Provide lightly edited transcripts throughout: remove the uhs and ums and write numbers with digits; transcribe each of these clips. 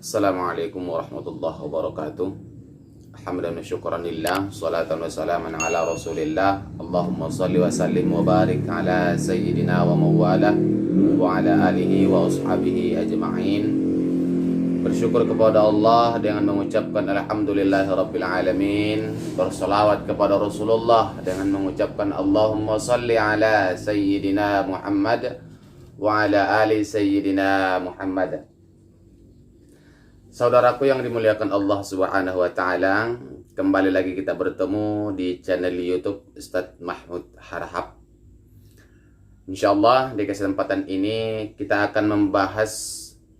Assalamualaikum warahmatullahi wabarakatuh. Alhamdulillah syukran lillah, salatan wa salaman ala rasulillah. Allahumma salli wa sallim wa barik ala sayyidina wa mawala wa ala alihi wa ashabihi ajma'in. Bersyukur kepada Allah dengan mengucapkan alhamdulillahi rabbil alamin. Bersalawat kepada Rasulullah dengan mengucapkan Allahumma salli ala sayyidina Muhammad wa ala ali sayyidina Muhammad. Saudaraku yang dimuliakan Allah Subhanahu wa taala, kembali lagi kita bertemu di channel YouTube Ustadz Mahmud Harahap. Insyaallah di kesempatan ini kita akan membahas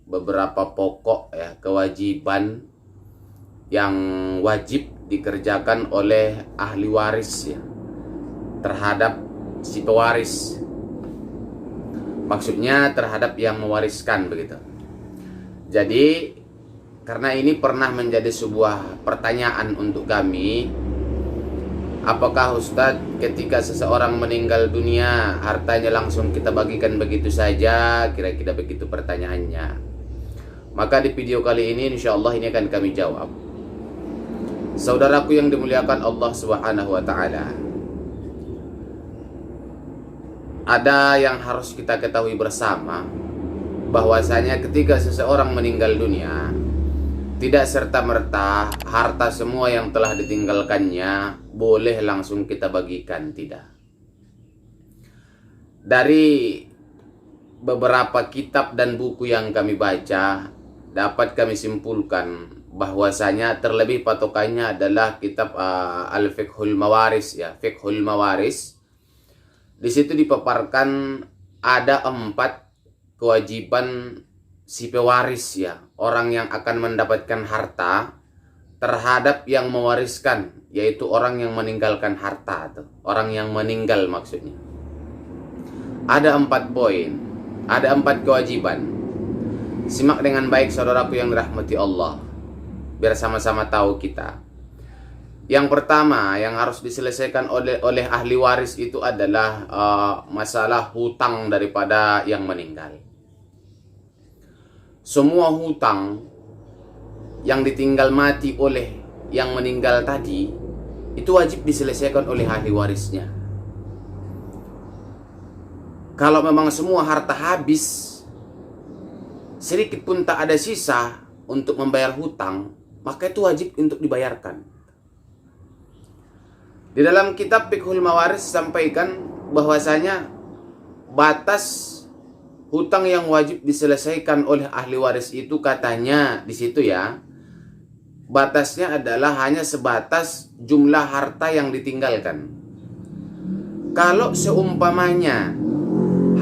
beberapa pokok kewajiban yang wajib dikerjakan oleh ahli waris terhadap si pewaris. Maksudnya terhadap yang mewariskan begitu. Jadi karena ini pernah menjadi sebuah pertanyaan untuk kami, apakah Ustadz ketika seseorang meninggal dunia hartanya langsung kita bagikan begitu saja? Kira-kira begitu pertanyaannya. Maka di video kali ini insya Allah ini akan kami jawab. Saudaraku yang dimuliakan Allah Subhanahu wa taala, ada yang harus kita ketahui bersama, bahwasanya ketika seseorang meninggal dunia, tidak serta-merta harta semua yang telah ditinggalkannya boleh langsung kita bagikan, tidak. Dari beberapa kitab dan buku yang kami baca, dapat kami simpulkan bahwasanya terlebih patokannya adalah kitab Al-Fiqhul Mawaris Fiqhul Mawaris. Di situ dipaparkan ada 4 kewajiban si pewaris orang yang akan mendapatkan harta terhadap yang mewariskan, yaitu orang yang meninggalkan harta atau orang yang meninggal maksudnya. Ada 4 poin, ada 4 kewajiban. Simak dengan baik saudaraku yang dirahmati Allah, biar sama-sama tahu kita. Yang pertama yang harus diselesaikan oleh ahli waris itu adalah masalah hutang daripada yang meninggal. Semua hutang yang ditinggal mati oleh yang meninggal tadi itu wajib diselesaikan oleh ahli warisnya. Kalau memang semua harta habis, sedikit pun tak ada sisa untuk membayar hutang, maka itu wajib untuk dibayarkan. Di dalam kitab Fiqhul Mawaris sampaikan bahwasanya batas hutang yang wajib diselesaikan oleh ahli waris itu katanya di situ batasnya adalah hanya sebatas jumlah harta yang ditinggalkan. Kalau seumpamanya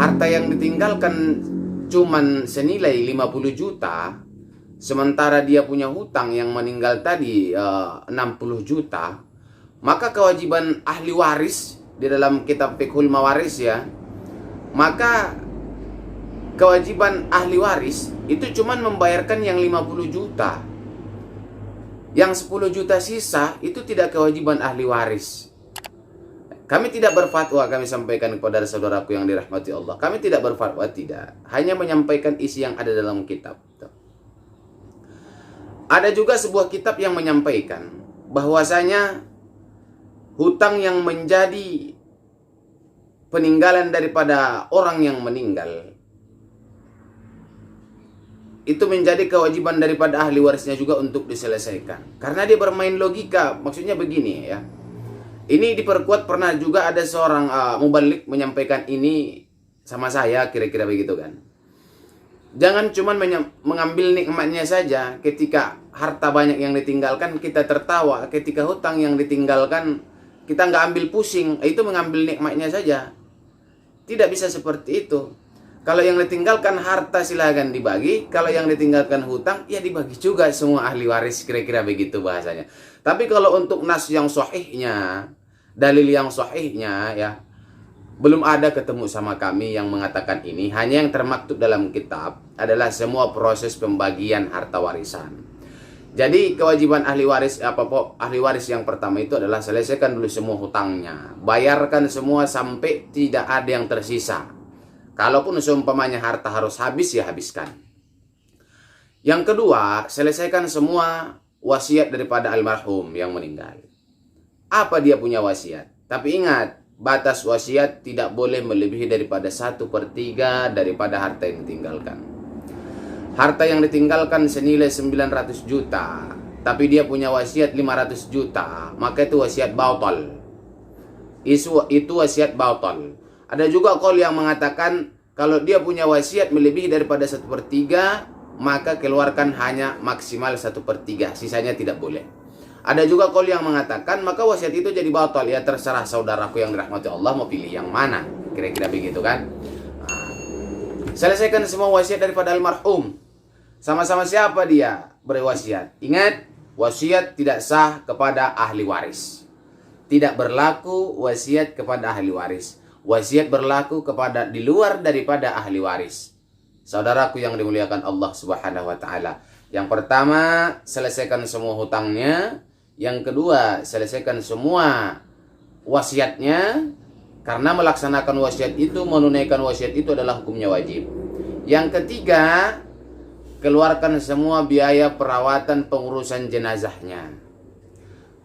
harta yang ditinggalkan cuman senilai 50 juta, sementara dia punya hutang yang meninggal tadi 60 juta, maka kewajiban ahli waris di dalam kitab Fiqhul Mawaris maka kewajiban ahli waris itu cuman membayarkan yang 50 juta. Yang 10 juta sisa itu tidak kewajiban ahli waris. Kami tidak berfatwa, kami sampaikan kepada saudaraku yang dirahmati Allah. Kami tidak berfatwa, tidak. Hanya menyampaikan isi yang ada dalam kitab. Ada juga sebuah kitab yang menyampaikan bahwasanya hutang yang menjadi peninggalan daripada orang yang meninggal itu menjadi kewajiban daripada ahli warisnya juga untuk diselesaikan. Karena dia bermain logika, maksudnya begini Ini diperkuat, pernah juga ada seorang mubalik menyampaikan ini sama saya, kira-kira begitu kan. Jangan cuma mengambil nikmatnya saja. Ketika harta banyak yang ditinggalkan kita tertawa, ketika hutang yang ditinggalkan kita nggak ambil pusing, itu mengambil nikmatnya saja. Tidak bisa seperti itu. Kalau yang ditinggalkan harta silahkan dibagi, kalau yang ditinggalkan hutang ya dibagi juga semua ahli waris, kira-kira begitu bahasanya. Tapi kalau untuk nas yang sahihnya, dalil yang sahihnya belum ada ketemu sama kami yang mengatakan ini. Hanya yang termaktub dalam kitab adalah semua proses pembagian harta warisan. Jadi kewajiban ahli waris ahli waris yang pertama itu adalah selesaikan dulu semua hutangnya, bayarkan semua sampai tidak ada yang tersisa. Kalaupun seumpamanya harta harus habis, ya habiskan. Yang kedua, selesaikan semua wasiat daripada almarhum yang meninggal. Apa dia punya wasiat? Tapi ingat, batas wasiat tidak boleh melebihi daripada 1/3 daripada harta yang ditinggalkan. Harta yang ditinggalkan senilai 900 juta, tapi dia punya wasiat 500 juta, maka itu wasiat batal. Itu wasiat batal. Ada juga qaul yang mengatakan kalau dia punya wasiat melebihi daripada 1/3, maka keluarkan hanya maksimal 1/3, sisanya tidak boleh. Ada juga qaul yang mengatakan maka wasiat itu jadi batal. Ya terserah saudaraku yang dirahmati Allah mau pilih yang mana. Kira-kira begitu kan. Selesaikan semua wasiat daripada almarhum. Sama-sama siapa dia berwasiat. Ingat, wasiat tidak sah kepada ahli waris. Tidak berlaku wasiat kepada ahli waris. Wasiat berlaku kepada di luar daripada ahli waris. Saudaraku yang dimuliakan Allah Subhanahu wa taala. Yang pertama, selesaikan semua hutangnya. Yang kedua, selesaikan semua wasiatnya. Karena melaksanakan wasiat itu, menunaikan wasiat itu adalah hukumnya wajib. Yang ketiga, keluarkan semua biaya perawatan pengurusan jenazahnya.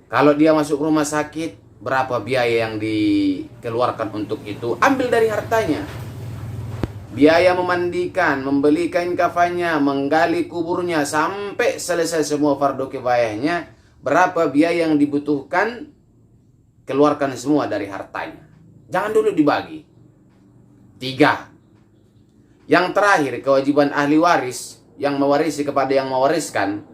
Kalau dia masuk rumah sakit, berapa biaya yang dikeluarkan untuk itu? Ambil dari hartanya. Biaya memandikan, membeli kain kafannya, menggali kuburnya, sampai selesai semua fardu kifayahnya, berapa biaya yang dibutuhkan, keluarkan semua dari hartanya. Jangan dulu dibagi. 3. Yang terakhir, kewajiban ahli waris yang mewarisi kepada yang mewariskan,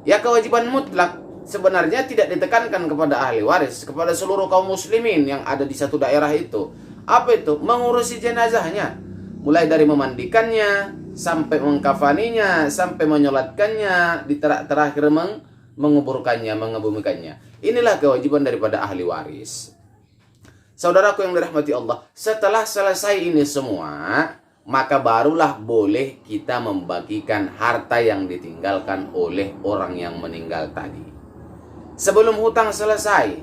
ya kewajiban mutlak sebenarnya tidak ditekankan kepada ahli waris, kepada seluruh kaum muslimin yang ada di satu daerah itu. Apa itu? Mengurusi jenazahnya. Mulai dari memandikannya, sampai mengkafaninya, sampai menyolatkannya, di terakhir menguburkannya, mengebumikannya. Inilah kewajiban daripada ahli waris. Saudaraku yang dirahmati Allah, setelah selesai ini semua, maka barulah boleh kita membagikan harta yang ditinggalkan oleh orang yang meninggal tadi. Sebelum hutang selesai,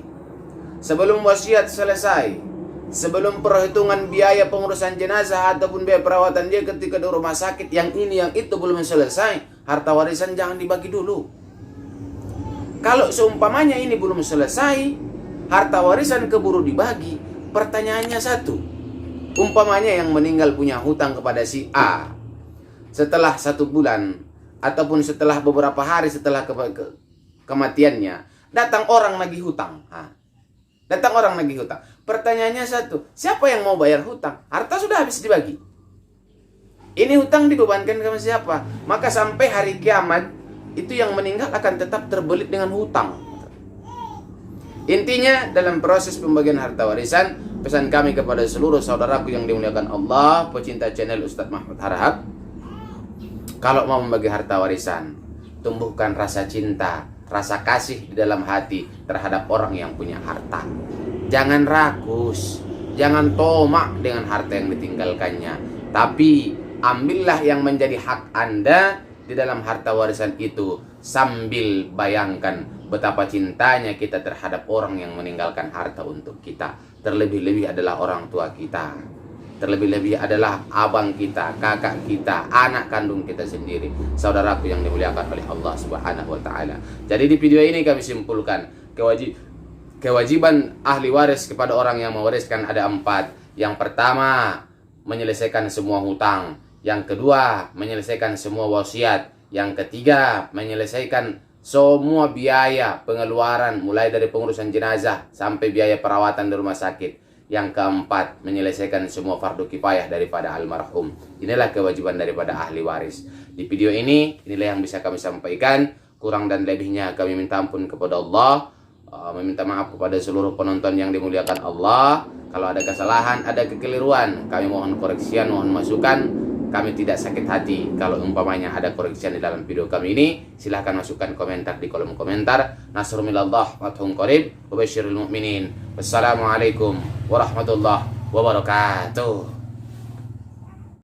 sebelum wasiat selesai, sebelum perhitungan biaya pengurusan jenazah ataupun biaya perawatan dia ketika di rumah sakit, yang ini yang itu belum selesai, harta warisan jangan dibagi dulu. Kalau seumpamanya ini belum selesai, harta warisan keburu dibagi, pertanyaannya satu. Umpamanya yang meninggal punya hutang kepada si A. Setelah 1 bulan ataupun setelah beberapa hari setelah kematiannya, datang orang nagih hutang. Datang orang nagih hutang. Pertanyaannya satu, siapa yang mau bayar hutang? Harta sudah habis dibagi. Ini hutang dibebankan kepada siapa? Maka sampai hari kiamat, itu yang meninggal akan tetap terbelit dengan hutang. Intinya dalam proses pembagian harta warisan, pesan kami kepada seluruh saudaraku yang dimuliakan Allah, pecinta channel Ustadz Mahmud Harahap, kalau mau membagi harta warisan, tumbuhkan rasa cinta, rasa kasih di dalam hati terhadap orang yang punya harta. Jangan rakus, jangan tomak dengan harta yang ditinggalkannya, tapi ambillah yang menjadi hak Anda di dalam harta warisan itu, sambil bayangkan betapa cintanya kita terhadap orang yang meninggalkan harta untuk kita. Terlebih-lebih adalah orang tua kita, terlebih-lebih adalah abang kita, kakak kita, anak kandung kita sendiri, saudaraku yang dimuliakan oleh Allah Subhanahu wa taala. Jadi di video ini kami simpulkan kewajiban ahli waris kepada orang yang mewariskan ada 4. Yang pertama, menyelesaikan semua hutang. Yang kedua, menyelesaikan semua wasiat. Yang ketiga, menyelesaikan semua biaya pengeluaran mulai dari pengurusan jenazah sampai biaya perawatan di rumah sakit. Yang keempat, menyelesaikan semua fardu kifayah daripada almarhum. Inilah kewajiban daripada ahli waris. Di video ini, inilah yang bisa kami sampaikan. Kurang dan lebihnya kami minta ampun kepada Allah. Meminta maaf kepada seluruh penonton yang dimuliakan Allah. Kalau ada kesalahan, ada kekeliruan, kami mohon koreksian, mohon masukan. Kami tidak sakit hati kalau umpamanya ada koreksian di dalam video kami ini. Silahkan masukkan komentar di kolom komentar. Nasrul minallah wa fathun qarib wa basyiril mu'minin. Wassalamualaikum warahmatullahi wabarakatuh.